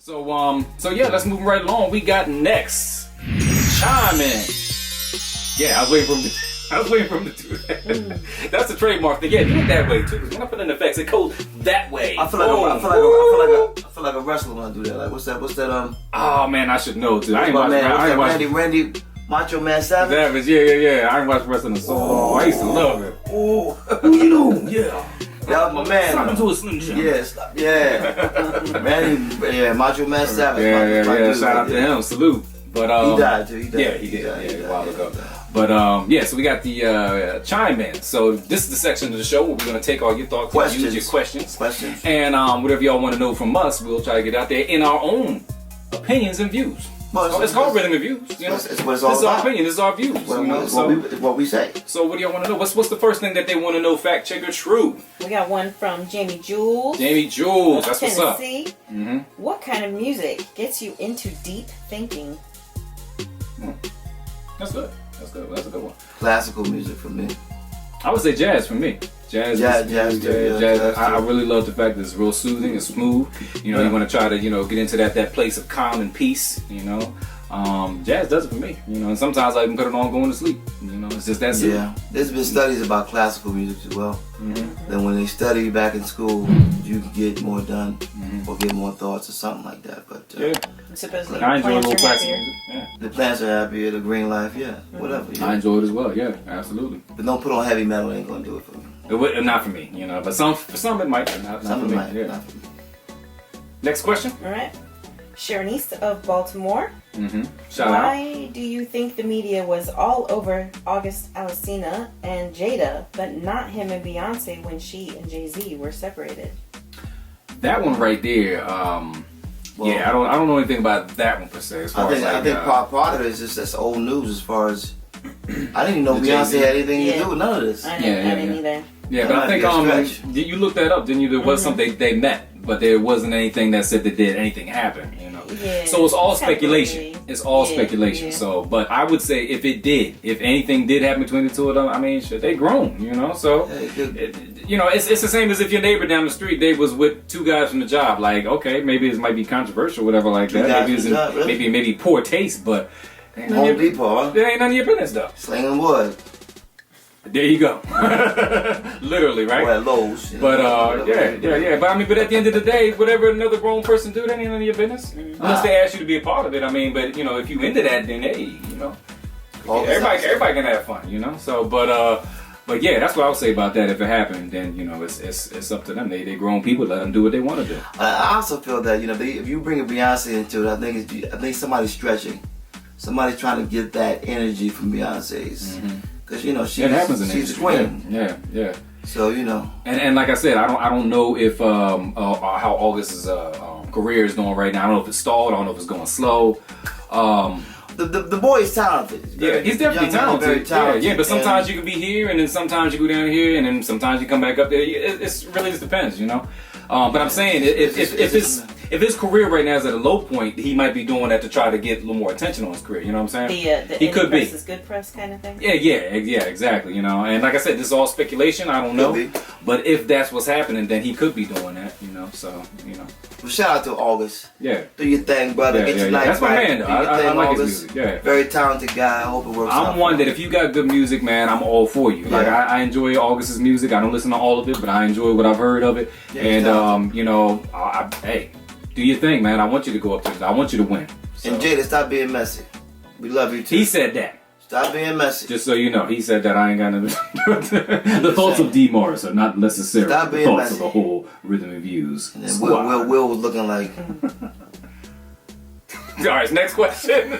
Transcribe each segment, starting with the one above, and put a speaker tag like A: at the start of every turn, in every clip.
A: So yeah, let's move right along. We got next Chime In. Yeah, I was waiting for him to do that. That's a trademark thing. Yeah, do it that way too. When I put in effects, it goes that way.
B: I feel like a wrestler when I do that. Like what's that?
A: Oh man, I should know too. I ain't watched
B: Randy Macho Man Savage.
A: Yeah. I ain't watched wrestling in so long. I used to love it.
B: Oh, you know, yeah. That was my man.
A: Slap him to a Slim Jim.
B: Yeah. Randy, Macho Man Savage.
A: Yeah. Shout out to him. Salute. But
B: he died too.
A: Yeah, he did. A while ago. But so we got the Chime In. So this is the section of the show where we're going to take all your thoughts, your questions, and whatever y'all want to know from us, we'll try to get out there in our own opinions and views. Well, it's called Rhythm and Views. You know?
B: It's what it's all about.
A: This is our opinion. This is our views.
B: What we say.
A: So what do y'all want to know? What's the first thing that they want to know? Fact, check, or true?
C: We got one from Jamie Jules.
A: That's what's up.
C: Tennessee. What kind of music gets you into deep thinking?
A: That's good. That's a good one.
B: Classical music for me.
A: I would say jazz for me. Jazz. I really love the fact that it's real soothing, it's smooth. You know, you want to try to, get into that place of calm and peace, Jazz does it for me, and sometimes I even put it on going to sleep. It's just that simple. Yeah, there's been studies about classical music as well. Then when they study back in school, you can get more done or get more thoughts or something like that. But
C: supposedly
A: I enjoy a little classical music.
B: Yeah. The plants are happier, the green life, whatever.
A: I enjoy it as well, absolutely.
B: But don't put on heavy metal, it ain't gonna do it for me.
A: Not for me, but for some it might, not for me.
B: Not for me.
A: Next question.
C: All right. Sharnice of Baltimore.
A: Shout out.
C: Why do you think the media was all over August Alsina and Jada, but not him and Beyonce when she and Jay-Z were separated?
A: That one right there, I don't know anything about that one per se.
B: I think part of it is just that's old news as far as I didn't even know Beyonce had anything to do with none of this.
C: I didn't either.
A: Yeah, but I think you looked that up, didn't you? There was something they met, but there wasn't anything that said that did anything happen.
C: Yeah,
A: so it's all speculation. It's all speculation.
C: Yeah.
A: So, but I would say if anything did happen between the two of them, I mean, shit, they grown. So, it's the same as if your neighbor down the street, they was with two guys from the job. Like, okay, maybe this might be controversial, whatever, like that. Maybe poor taste, but
B: Home Depot, huh?
A: There ain't none of your business though.
B: Slinging wood.
A: There you go. Literally, right?
B: Or at Lowe's.
A: But But I mean, but at the end of the day, whatever another grown person do, that ain't none of your business. Unless they ask you to be a part of it. I mean, but if you into that, then hey, everybody can have fun, So, but yeah, that's what I would say about that. If it happened, then it's up to them. They grown people. Let them do what they want to do.
B: I also feel that if you bring a Beyonce into it, I think somebody's stretching. Somebody's trying to get that energy from Beyonce's. Because she's a queen.
A: Yeah.
B: So
A: and like I said, I don't know if how August's career is going right now. I don't know if it's stalled. I don't know if it's going slow.
B: The boy is talented.
A: He's definitely talented.
B: Very talented.
A: Yeah, but sometimes you can be here, and then sometimes you go down here, and then sometimes you come back up there. It really just depends, But I'm saying if his career right now is at a low point, he might be doing that to try to get a little more attention on his career. You know what I'm saying?
C: The he could be. Is good press kind of thing.
A: Yeah, exactly. And like I said, this is all speculation. I don't know, but if that's what's happening, then he could be doing that. So
B: Well, shout out to August.
A: Yeah.
B: Do your thing, brother. Get your life
A: That's my man, though. I like
B: August.
A: his music. Yeah.
B: Very talented guy. I hope it works out.
A: I'm one that if you got good music, man, I'm all for you. Like I enjoy August's music. I don't listen to all of it, but I enjoy what I've heard of it. Yeah, and hey, do your thing, man. I want you to go up there. I want you to win. So.
B: And Jada, stop being messy. We love you too.
A: He said that.
B: Stop being messy.
A: Just so you know, he said that. I ain't got no. The thoughts of D Morris are not necessarily the thoughts messy. Of the whole Rhythm and Views.
B: And then Will was looking like.
A: All right, next question.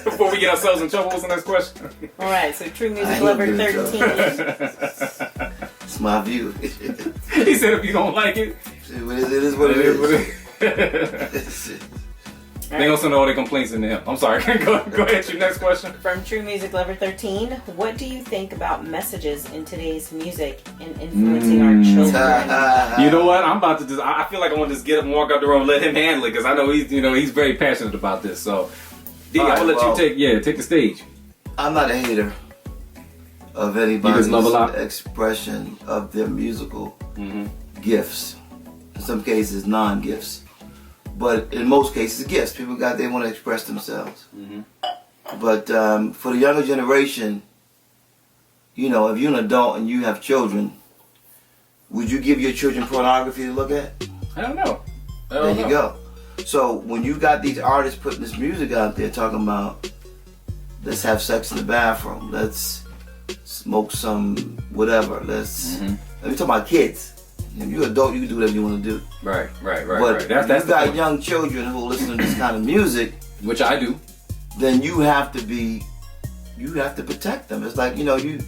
A: Before we get ourselves in trouble, what's the next question?
C: All right, so True Music Lover 13.
B: It's my view.
A: He said if you don't like it,
B: it is what it is.
A: They don't send all their complaints into him. I'm sorry. Go ahead. Your next question.
C: From True Music Lover 13, what do you think about messages in today's music and influencing our children?
A: You know what? I'm about to just. I feel like I want to just get up and walk out the room and let him handle it because I know he's very passionate about this. So, D, I'm gonna let you take the stage.
B: I'm not a hater of anybody's expression of their musical gifts. In some cases, non-gifts. but in most cases, gifts. People they want to express themselves. But for the younger generation, you know, if you're an adult and you have children, would you give your children pornography to look at?
A: I don't know.
B: There you go. So when you got these artists putting this music out there talking about, let's have sex in the bathroom, let's smoke some whatever, let's let me talk about kids. If you're an adult, you can do whatever you want to do.
A: Right.
B: But
A: That's
B: you got young children who listen to this kind of music,
A: which I do.
B: Then you have to protect them. It's like, you know, you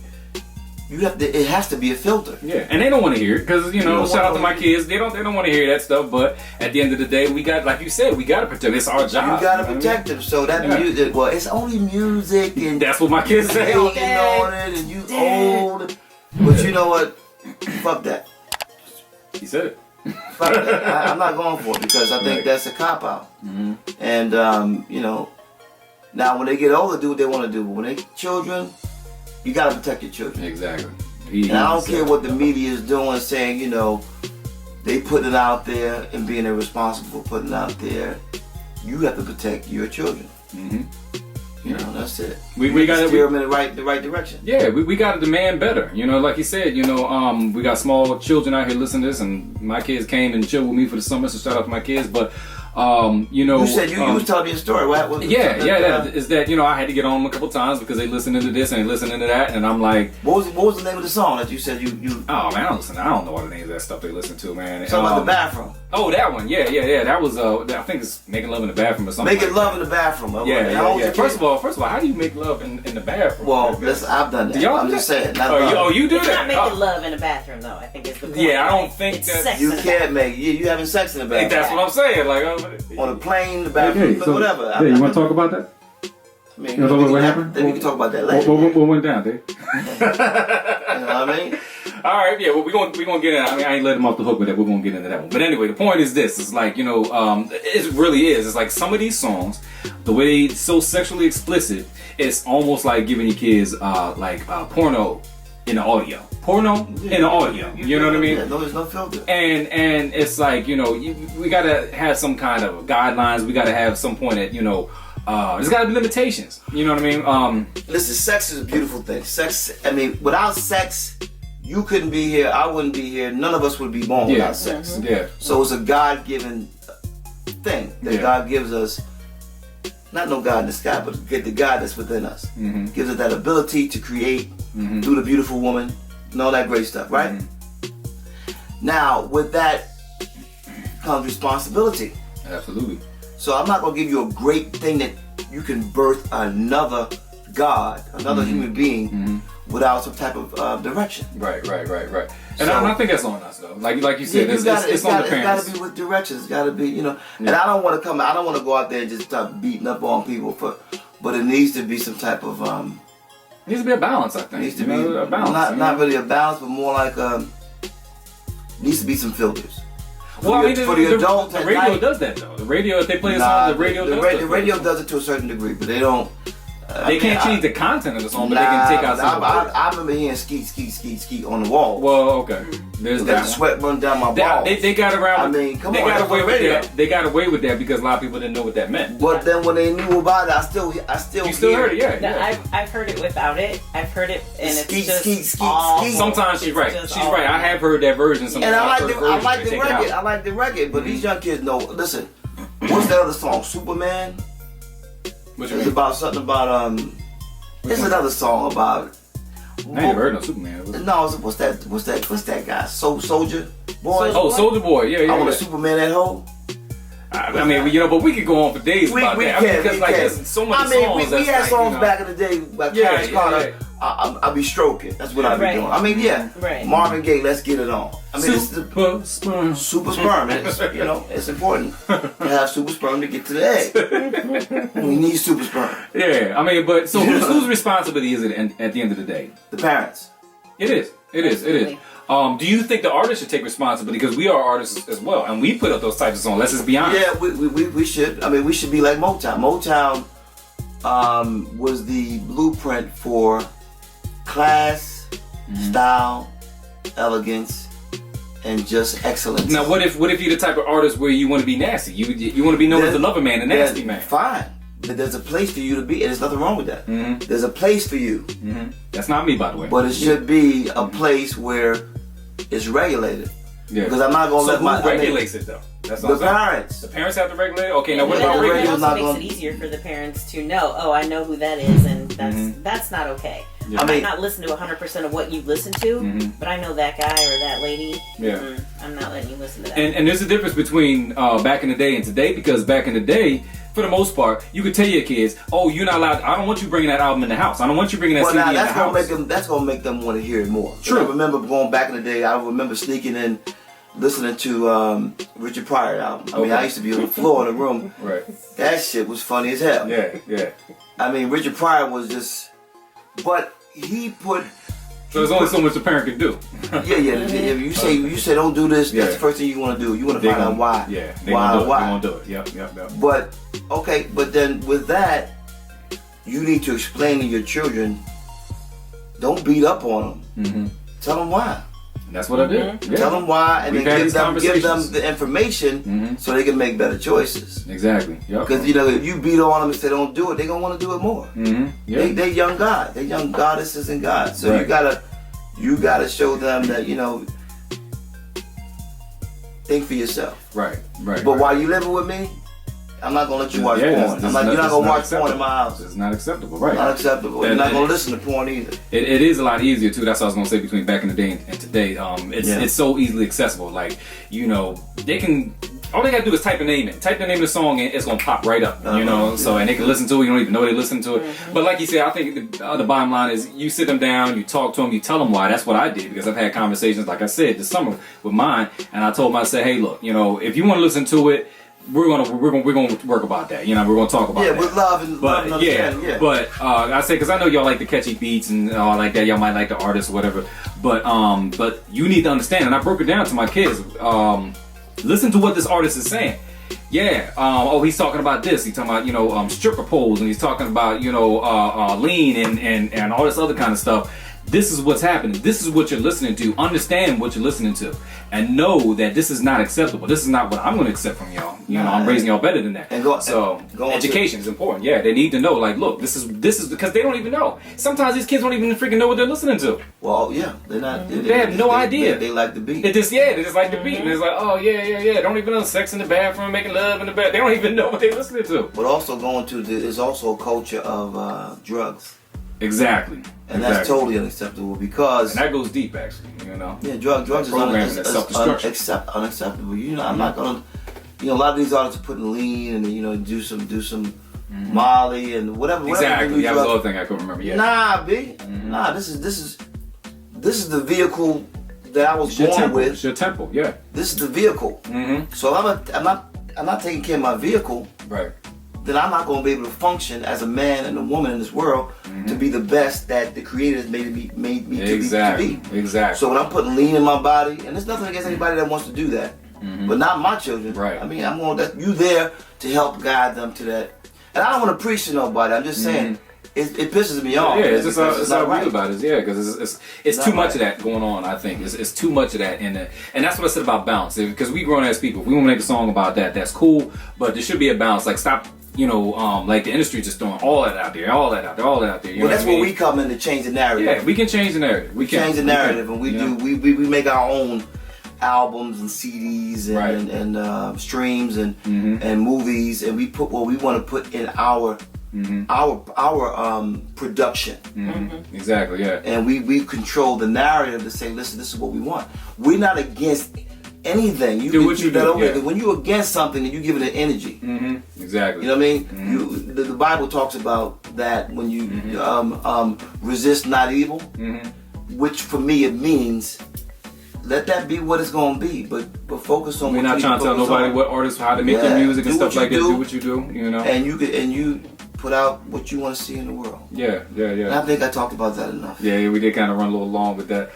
B: have to. It has to be a filter.
A: Yeah, and they don't want to hear it because, you know, shout out to my kids. They don't want to hear that stuff. But at the end of the day, we got, like you said, we got to protect. It's our job.
B: You got to protect them. So that music, well, it's only music, and
A: that's what my kids say.
B: On it, and you old. But you know what? Fuck that.
A: He said it.
B: Fuck that. I'm not going for it because I think that's a cop out. And you know, now when they get older, do what they want to do. But when they children, you gotta protect your children.
A: Exactly.
B: And I don't care what the media is doing, saying, you know, they putting it out there and being irresponsible for putting it out there. You have to protect your children. You know, that's it. We got to steer them in the right direction.
A: Yeah, we got to demand better. You know, like you said, you know, we got small children out here listening to this, and my kids came and chilled with me for the summer, so shout out to my kids. But you know,
B: you said you was telling me a story. What was
A: is that, you know, I had to get on them a couple times because they listening to this and they listening to that, and I'm like,
B: what was the name of the song that you said you?
A: Oh man, I don't know all the names of that stuff they listen to, man.
B: Something about the bathroom.
A: Oh, that one, yeah. That was I think it's Making Love in the Bathroom or something.
B: Making Love in the Bathroom.
A: Yeah. First of all, how do you make love in the bathroom?
B: Well, I've done that. I'm just saying.
A: You do
C: it's
A: that?
C: It's not making love in the bathroom, though. I think it's the point.
A: Yeah, I don't think that
B: you can't make. You having sex in the bathroom.
A: That's what I'm saying. Like
B: on a plane, the bathroom, whatever.
D: Yeah, you want to talk about that?
B: I mean, what happened? Then we can talk about that later.
D: What went down, Dave?
B: You know what I mean?
A: All right, yeah. Well, we're gonna get in. I mean, I ain't let him off the hook with that. We're gonna get into that one. But anyway, the point is this: it's like, you know, it really is. It's like some of these songs, the way it's so sexually explicit, it's almost like giving your kids porno in the audio. Porno in the audio. You know what I mean?
B: Yeah, there's no filter.
A: And it's like, you know, we gotta have some kind of guidelines. We gotta have some point at, you know. There's got to be limitations. You know what I mean?
B: Listen, sex is a beautiful thing. Sex, I mean, without sex, you couldn't be here. I wouldn't be here. None of us would be born without sex.
A: Yeah.
B: So it's a God-given thing that God gives us. Not no God in the sky, but get the God that's within us. Gives us that ability to create through the beautiful woman and all that great stuff, right? Now, with that comes responsibility.
A: Absolutely.
B: So I'm not going to give you a great thing that you can birth another God, another human being without some type of direction.
A: Right. And I think that's on us though. Like you said, it's on the parents.
B: It's got to be with direction. It's got to be, you know. And I don't want to go out there and just start beating up on people but it needs to be some type of
A: It needs to be a balance, I think.
B: It needs to be a balance. Not really a balance, but more like needs to be some filters.
A: For the adults, the radio does that though. The radio, if they play a song, the radio
B: does it to a certain degree, but they don't.
A: They can't change the content of the song, but they can take out some.
B: I remember hearing skeet on the wall.
A: Well, okay. There's that.
B: The sweat run down my balls.
A: They got around.
B: I mean, come
A: they
B: on.
A: got away with that. They got away with that because a lot of people didn't know what that meant.
B: But then when they knew about it, I still
A: You still heard it, yeah.
C: No, I've heard it without it. I've heard it, and it's
B: skeet.
A: Sometimes she's right. She's right. I have heard that version.
B: And I like the record. I like the record, but these young kids know. Listen, what's that other song? Superman. It's about something about There's another song about.
A: I ain't never heard no Superman.
B: No, what's that guy? Soldier Boy.
A: Soldier Boy. Yeah.
B: I want a Superman at home.
A: I mean, you know, but we could go on for days about that. There's so many songs.
B: We had songs back in the day, like Terrence Carter. I'll be stroking. That's what I'll be doing. I mean, Marvin Gaye, let's get it on. I mean,
A: super sperm.
B: Super sperm. You know, it's important to have super sperm to get to the egg. We need super sperm.
A: Yeah, I mean, but so whose responsibility is it at the end of the day?
B: The parents.
A: It is. Do you think the artist should take responsibility? Because we are artists as well, and we put up those types of songs. Let's just be honest.
B: Yeah, we should. I mean, we should be like Motown. Motown was the blueprint for class, style, elegance, and just excellence.
A: Now, what if you're the type of artist where you want to be nasty? You want to be known as the lover man, the nasty man.
B: Fine. But there's a place for you to be, and there's nothing wrong with that. There's a place for you.
A: That's not me, by the way.
B: But it should be a place where it's regulated.
A: Yeah.
B: Because I'm not going to let
A: who regulates it, though? That's what
B: the parents.
A: The parents have to regulate it? Okay, now what
C: And
A: about
C: it
A: regulators?
C: also makes it easier for the parents to know, oh, I know who that is, and that's not okay.
A: Yeah.
C: I might not listen to 100% of what you listen to, but I know that guy or that lady.
A: Yeah.
C: I'm not letting you listen to that.
A: And there's a difference between back in the day and today, because back in the day, for the most part, you could tell your kids, "Oh, you're not allowed. I don't want you bringing that album in the house. I don't want you bringing that CD in the house."
B: That's gonna make them want to hear it more.
A: True.
B: I remember going back in the day. I remember sneaking in, listening to Richard Pryor album. I mean, I used to be on the floor in the room.
A: Right.
B: That shit was funny as hell.
A: Yeah.
B: I mean, Richard Pryor was just, but he put.
A: So there's only so much a parent can do.
B: Yeah. You say don't do this. That's the first thing you want to do. You want to find out why.
A: Yeah.
B: Why?
A: They won't do it. Yep.
B: But okay, but then with that, you need to explain to your children. Don't beat up on them. Tell them why.
A: And that's what I did. Yeah.
B: Tell them why, and
A: We've
B: then
A: had
B: give them the information so they can make better choices.
A: Exactly. Yep.
B: Because if you beat on them and say don't do it, they're gonna want to do it more.
A: Yeah.
B: They young God, they young goddesses and gods. So
A: Right.
B: you gotta show them that think for yourself.
A: Right.
B: But while you living with me, I'm not gonna let you watch porn. You're not gonna watch porn in my house.
A: It's not acceptable, right?
B: Not acceptable. You're not gonna listen to porn either.
A: It is a lot easier too. That's what I was gonna say between back in the day and today. It's so easily accessible. Like they can. All they gotta do is type a name in. Type the name of the song and it's gonna pop right up. So and they can listen to it. You don't even know they listen to it. But like you said, I think the bottom line is you sit them down, you talk to them, you tell them why. That's what I did because I've had conversations like I said this summer with mine, and I told them, I said, hey, look, if you want to listen to it. We're gonna work about that. We're gonna talk about that.
B: Yeah, with love and understanding. Yeah.
A: But I say because I know y'all like the catchy beats and all like that. Y'all might like the artists or whatever. But you need to understand. And I broke it down to my kids. Listen to what this artist is saying. Yeah. He's talking about this. He's talking about stripper poles, and he's talking about lean and all this other kind of stuff. This is what's happening. This is what you're listening to. Understand what you're listening to, and know that this is not acceptable. This is not what I'm going to accept from y'all. I'm raising y'all better than that. Education is important. Yeah, they need to know. Like, look, this is because they don't even know. Sometimes these kids don't even freaking know what they're listening to.
B: Well, yeah, they're not.
A: They have no idea.
B: They like the beat.
A: They just like the beat. And it's like, oh yeah. They don't even know sex in the bathroom, making love in the bed. They don't even know what they're listening to.
B: But also there's also a culture of drugs.
A: Exactly.
B: And that's totally unacceptable because...
A: And that goes deep, actually,
B: Yeah, drugs is unacceptable. I'm not going to... a lot of these artists are putting lean and, do some Molly and whatever.
A: Exactly. That was the other thing I couldn't remember. Yeah.
B: Nah, B. Nah, this is the vehicle that I was born with.
A: It's your temple, yeah.
B: This is the vehicle. So I'm not taking care of my vehicle.
A: Right.
B: Then I'm not going to be able to function as a man and a woman in this world to be the best that the Creator has made me to be.
A: Exactly.
B: So when I'm putting lean in my body, and there's nothing against anybody that wants to do that, but not my children.
A: Right.
B: I mean, you there to help guide them to that. And I don't want to preach to nobody. I'm just saying it pisses me off.
A: Yeah, it's how I feel about it. Yeah, because it's too much
B: right.
A: of that going on. I think it's too much of that, and that's what I said about balance. Because we grown as people, if we want to make a song about that, that's cool. But there should be a balance. Like stop. Like the industry just throwing all that out there.
B: That's where we come in to change the narrative.
A: Yeah, we can change the narrative. We can
B: change the narrative, and we make our own albums and CDs and streams and movies, and we put what we want to put in our production.
A: Exactly. Yeah.
B: And we control the narrative to say, listen, this is what we want. We're not against anything. You
A: do
B: can
A: what
B: keep
A: you
B: that
A: do.
B: over.
A: Yeah.
B: When you're against something, and you give it an energy.
A: Exactly.
B: You know what I mean? The Bible talks about that when you resist not evil, which for me it means let that be what it's going to be, but focus on.
A: We're not trying to tell nobody what artists how to make their music and stuff like that. Do what you do.
B: And you put out what you want to see in the world.
A: Yeah.
B: And I think I talked about that enough.
A: Yeah, we did kind of run a little long with that.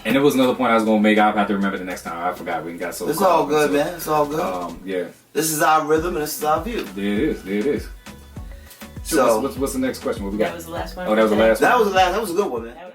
A: And there was another point I was going to make. I'll have to remember the next time. I forgot. We got so.
B: It's all good, man. It's all good.
A: Yeah.
B: This is our rhythm and this is our view.
A: There it is.
B: So
A: what's the next question? What we got?
C: That was the last one.
A: Oh, that was the last one.
B: That was a good one, man.